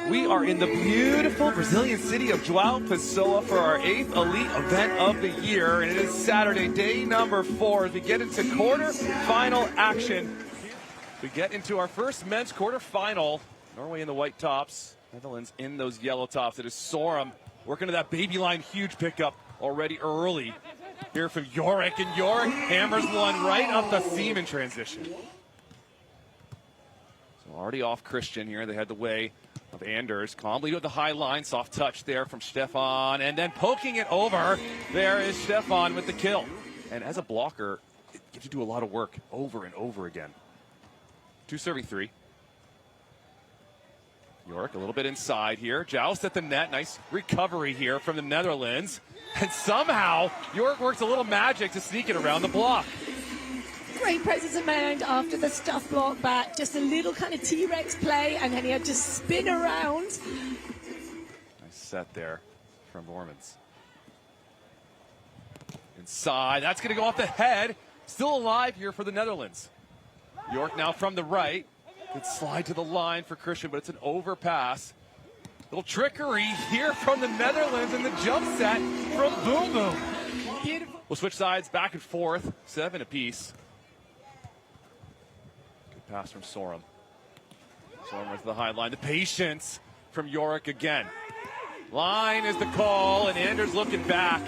We are in the beautiful Brazilian city of João Pessoa for our 8th elite event of the year, and it is Saturday, day number 4, as we get into quarter-final action. We get into our first men's quarter-final. Norway in the white tops, Netherlands in those yellow tops. It is Sørum working to that baby line, huge pickup already early. Here from Jorik, and Jorik hammers one right up the seam in transition. So already off Christian here. They had the way of Anders. Calmly with the high line, soft touch there from Stefan, and then poking it over. There is Stefan with the kill. And as a blocker, it gets you to do a lot of work over and over again. 2 serving 3. Jorik a little bit inside here. Joust at the net. Nice recovery here from the Netherlands. And somehow, Jorik works a little magic to sneak it around the block. Great presence of mind after the stuff block back. Just a little kind of T-Rex play, and then he had to spin around. Nice set there from Boermans. Inside. That's going to go off the head. Still alive here for the Netherlands. Jorik now from the right. Good slide to the line for Christian, but it's an overpass. Little trickery here from the Netherlands, and the jump set from Boom Boom. Beautiful. We'll switch sides back and forth, 7 apiece. Good pass from Sørum. Sørum with the high line. The patience from Jorik again. Line is the call, and Anders looking back.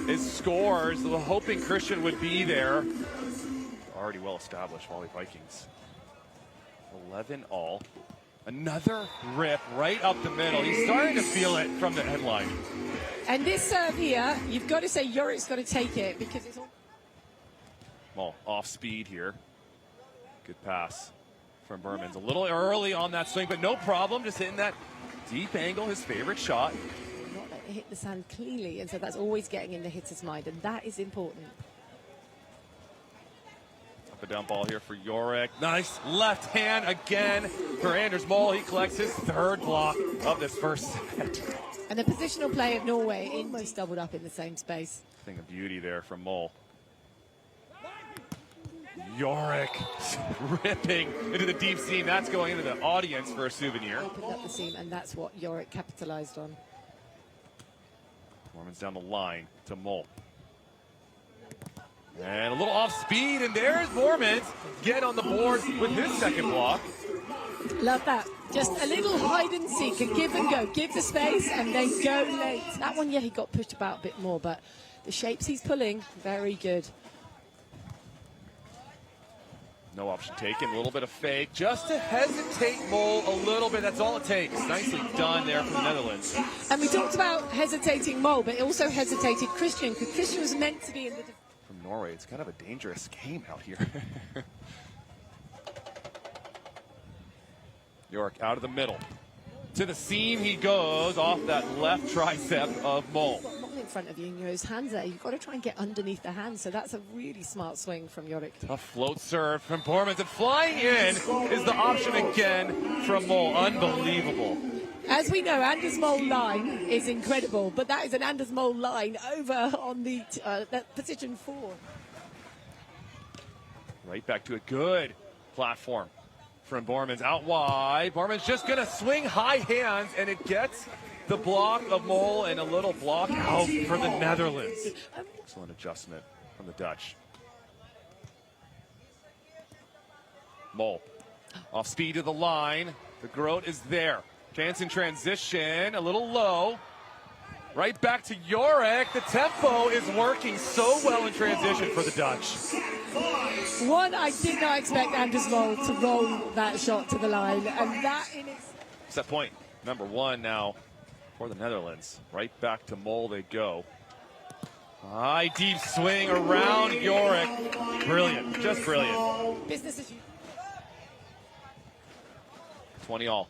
His scores, hoping Christian would be there. Already well established, Volley Vikings. 11 all. Another rip right up the middle. He's starting to feel it from the headline. And this serve here, you've got to say Jorik's got to take it because it's all... Well, off speed here. Good pass from Boermans. A little early on that swing, but no problem. Just hitting that deep angle, his favorite shot. Not let it hit the sand cleanly, and so that's always getting in the hitter's mind, and that is important. A down ball here for Jorik. Nice left hand again for Anders Mol. He collects his 3rd block of this first set. And the positional play of Norway almost doubled up in the same space. Thing of beauty there from Mol. Jorik ripping into the deep seam. That's going into the audience for a souvenir. Opened up the seam, and that's what Jorik capitalized on. Boermans down the line to Mol. And a little off speed, and there's Boermans getting on the board with his 2nd block. Love that. Just a little hide and seek, a give and go. Give the space and then go late. That one, yeah, he got pushed about a bit more, but the shapes he's pulling, very good. No option taken, a little bit of fake, just to hesitate Mol a little bit. That's all it takes. Nicely done there from the Netherlands. And we talked about hesitating Mol, but it also hesitated Christian, because Christian was meant to be in the... From Norway, it's kind of a dangerous game out here. Jorik out of the middle. To the seam he goes, off that left tricep of Mol. You've got Mol in front of you and his hands there. You've got to try and get underneath the hands, so that's a really smart swing from Jorik. Tough float serve from Boermans, and flying in is the option again from Mol. Unbelievable. As we know, Anders Mol line is incredible, but that is an Anders Mol line over on the position 4. Right back to a good platform from Boermans out wide. Boermans just going to swing high hands, and it gets the block of Mol and a little block out for the Netherlands. Excellent adjustment from the Dutch. Mol off speed to the line. The Groot is there. Chance in transition, a little low. Right back to Jorik. The tempo is working so well in transition for the Dutch. One, I did not expect Anders Mol to roll that shot to the line, and that in its... Set point number 1 now for the Netherlands. Right back to Mol they go. High deep swing around Jorik. Brilliant, just brilliant. Business as usual. 20 all.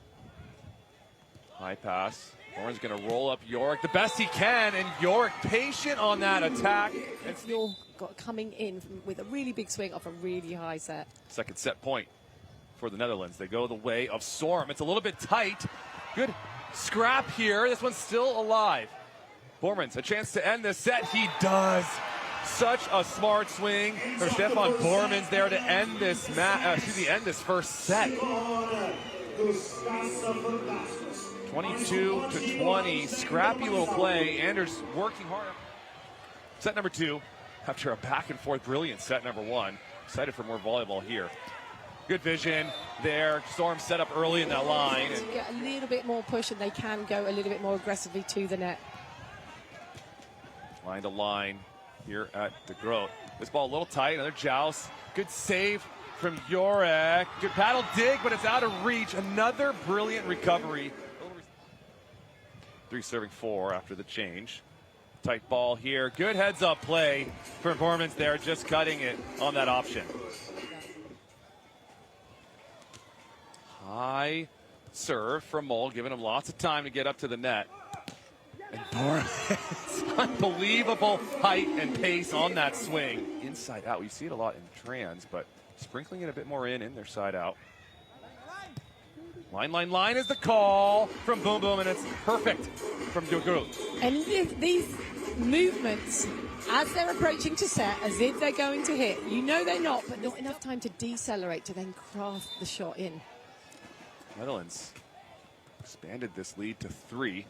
High pass. Boermans going to roll up Jorik the best he can, and Jorik patient on that attack. It's your got coming in with a really big swing off a really high set. 2nd set point for the Netherlands. They go the way of Sørum. It's a little bit tight. Good scrap here. This one's still alive. Boermans, a chance to end this set. He does. Such a smart swing for Stefan Boermans there to end this end this first set. 22-20, scrappy little play. Anders working hard. Set number 2, after a back and forth brilliant set number 1. Excited for more volleyball here. Good vision there. Sørum set up early in that line. To get a little bit more push, and they can go a little bit more aggressively to the net. Line to line here at the Groot. This ball a little tight, another joust. Good save from Jorik. Good paddle dig, but it's out of reach. Another brilliant recovery. 3 serving 4 after the change. Tight ball here. Good heads-up play for Boermans there, just cutting it on that option. High serve from Mol, giving him lots of time to get up to the net. And Boermans, unbelievable height and pace on that swing. Inside out. We see it a lot in trans, but sprinkling it a bit more in their side out. Line is the call from Boom Boom, and it's perfect from Groot. And these movements, as they're approaching to set, as if they're going to hit, you know they're not, but not enough time to decelerate to then craft the shot in. Netherlands expanded this lead to 3.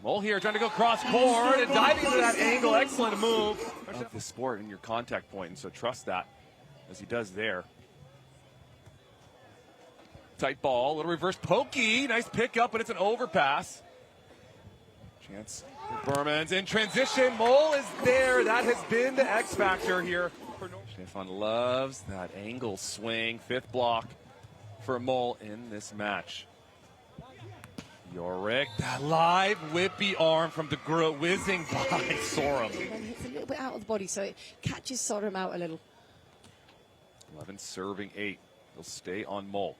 Mol here trying to go cross court and diving into that angle. Excellent move of the sport in your contact point, and so trust that as he does there. Tight ball, little reverse pokey, nice pickup, but it's an overpass. Chance for Boermans in transition. Mol is there. That has been the X factor here. Stefan loves that angle swing. 5th block for Mol in this match. Jorik, that live whippy arm from the Groot, whizzing by Sørum. And then hits a little bit out of the body, so it catches Sørum out a little. 11 serving 8. He'll stay on Mol.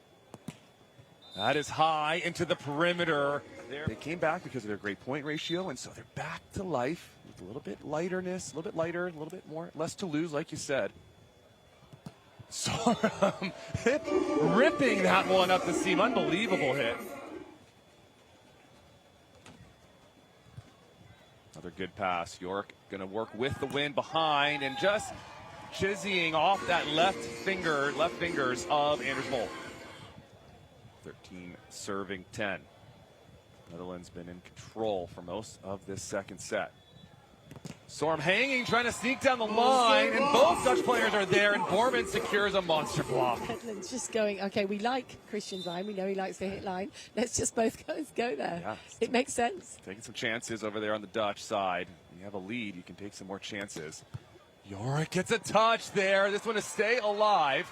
That is high into the perimeter. They came back because of their great point ratio, and so they're back to life with a little bit lighterness, a little bit lighter, a little bit more, less to lose, like you said. Sørum ripping that one up the seam. Unbelievable hit. Another good pass. Jorik going to work with the wind behind and just chizzying off that left fingers of Anders Mol. 13 serving 10. Netherlands been in control for most of this second set. Sørum hanging, trying to sneak down the line, and both Dutch players are there, and Boermans secures a monster block. Netherlands just going, okay, we like Christian's line. We know he likes the hit line. Let's just both go there. Yeah, it makes sense. Taking some chances over there on the Dutch side. When you have a lead, you can take some more chances. Jorik gets a touch there. This one to stay alive.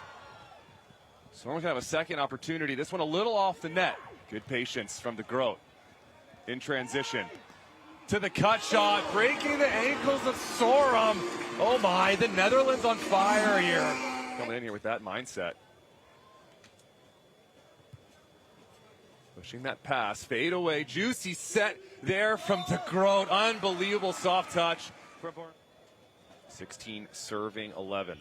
Sørum going to have a second opportunity. This one a little off the net. Good patience from the Groot. In transition. To the cut shot, breaking the ankles of Sørum. Oh my, the Netherlands on fire here. Coming in here with that mindset. Pushing that pass, fade away, juicy set there from the Groot. Unbelievable soft touch. 16 serving 11.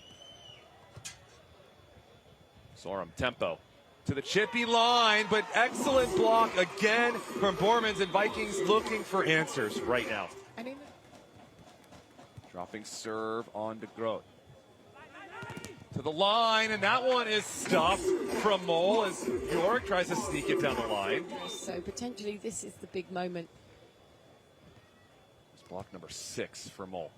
Sørum, tempo. To the chippy line, but excellent block again from Boermans, and Vikings looking for answers right now. Dropping serve on to Groot. To the line, and that one is stopped from Mol as Jorik tries to sneak it down the line. So potentially this is the big moment. It's block number 6 for Mol.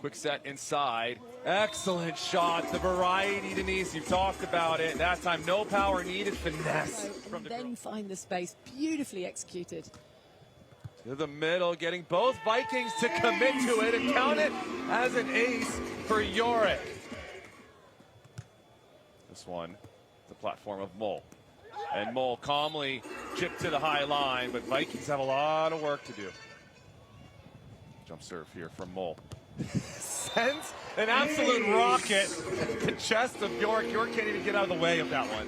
Quick set inside. Excellent shot. The variety, Denise, you've talked about it. That time, no power needed. Finesse. And then find the space. Beautifully executed. To the middle, getting both Vikings to commit to it and count it as an ace for Jorik. This one, the platform of Mol. And Mol calmly chipped to the high line, but Vikings have a lot of work to do. Jump serve here from Mol. Sends an absolute rocket at the chest of Jorik. Jorik can't even get out of the way of that one.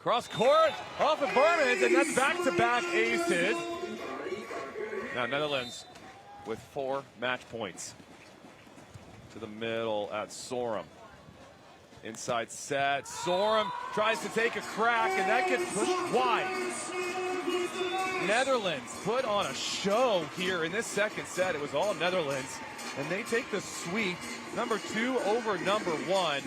Cross court off of Boermans, and that's back-to-back aces. Now Netherlands with 4 match points. To the middle at Sørum. Inside set. Sørum tries to take a crack, and that gets pushed wide. Netherlands put on a show here in this second set. It was all Netherlands, and they take the sweep, number 2 over number 1.